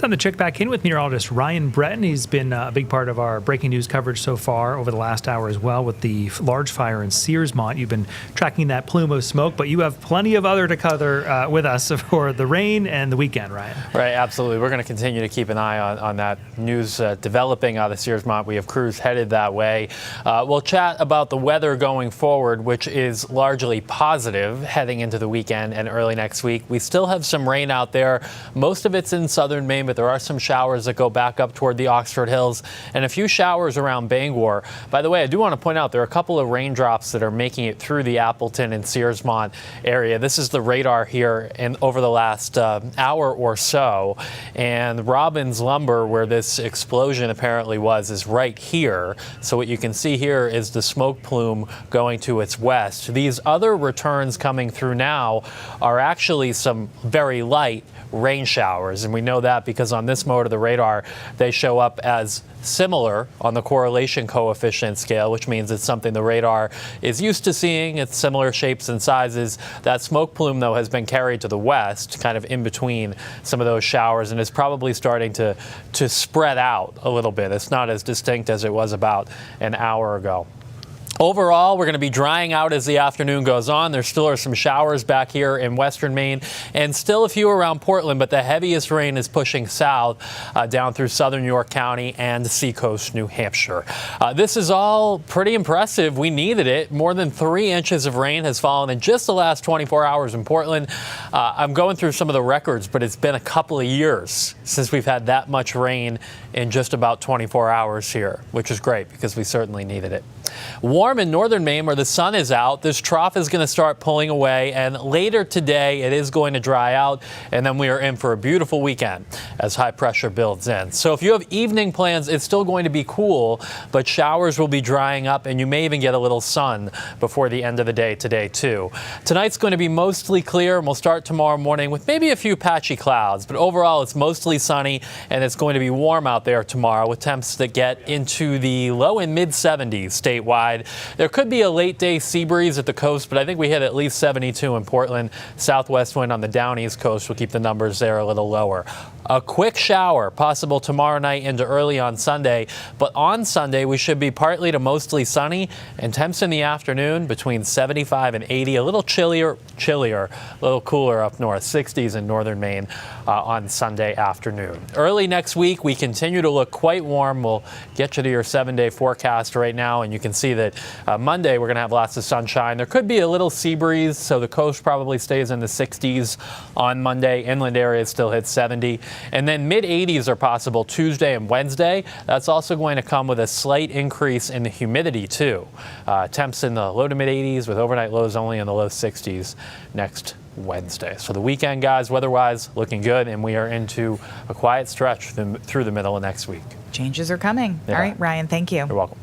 going to check back in with meteorologist Ryan Breton. He's been a big part of our breaking news coverage so far over the last hour as well with the large fire in Searsmont. You've been tracking that plume of smoke, but you have plenty of other to cover with us for the rain and the weekend, Ryan. Right, absolutely. We're going to continue to keep an eye on that news developing out of Searsmont. We have crews headed that way. We'll chat about the weather going forward, which is largely positive heading into the weekend and early next week. We still have some rain out there. Most of it's in southern Maine, but there are some showers that go back up toward the Oxford Hills and a few showers around Bangor. By the way, I do want to point out there are a couple of raindrops that are making it through the Appleton and Searsmont area. This is the radar here over the last hour or so. And Robbins Lumber, where this explosion apparently was, is right here. So what you can see here is the smoke plume going to its west. These other returns coming through now are actually some very light rain showers, and we know that because on this mode of the radar they show up as similar on the correlation coefficient scale, which means it's something the radar is used to seeing. It's similar shapes and sizes. That smoke plume, though, has been carried to the west, kind of in between some of those showers, and is probably starting to spread out a little bit. It's not as distinct as it was about an hour ago. Overall, we're going to be drying out as the afternoon goes on. There still are some showers back here in western Maine and still a few around Portland, but the heaviest rain is pushing south down through southern York County and Seacoast, New Hampshire. This is all pretty impressive. We needed it. More than 3 inches of rain has fallen in just the last 24 hours in Portland. I'm going through some of the records, but it's been a couple of years since we've had that much rain in just about 24 hours here, which is great because we certainly needed it. Warm in northern Maine where the sun is out. This trough is going to start pulling away, and later today it is going to dry out, and then we are in for a beautiful weekend as high pressure builds in. So if you have evening plans, it's still going to be cool, but showers will be drying up, and you may even get a little sun before the end of the day today too. Tonight's going to be mostly clear, and we'll start tomorrow morning with maybe a few patchy clouds, but overall it's mostly sunny, and it's going to be warm out there tomorrow with temps that get into the low and mid 70s statewide. There could be a late day sea breeze at the coast, but I think we hit at least 72 in Portland. Southwest wind on the down east coast will keep the numbers there a little lower. A quick shower possible tomorrow night into early on Sunday, but on Sunday we should be partly to mostly sunny and temps in the afternoon between 75 and 80, a little chillier, a little cooler up north, 60s in northern Maine on Sunday afternoon. Early next week we continue to look quite warm. We'll get you to your 7-day forecast right now, and you can see that Monday we're going to have lots of sunshine. There could be a little sea breeze, so the coast probably stays in the 60s on Monday. Inland areas still hit 70. And then mid-80s are possible Tuesday and Wednesday. That's also going to come with a slight increase in the humidity too. Temps in the low to mid-80s with overnight lows only in the low 60s next Wednesday. So the weekend, guys, weather-wise, looking good, and we are into a quiet stretch through the middle of next week. Changes are coming. Yeah. All right, Ryan, thank you. You're welcome.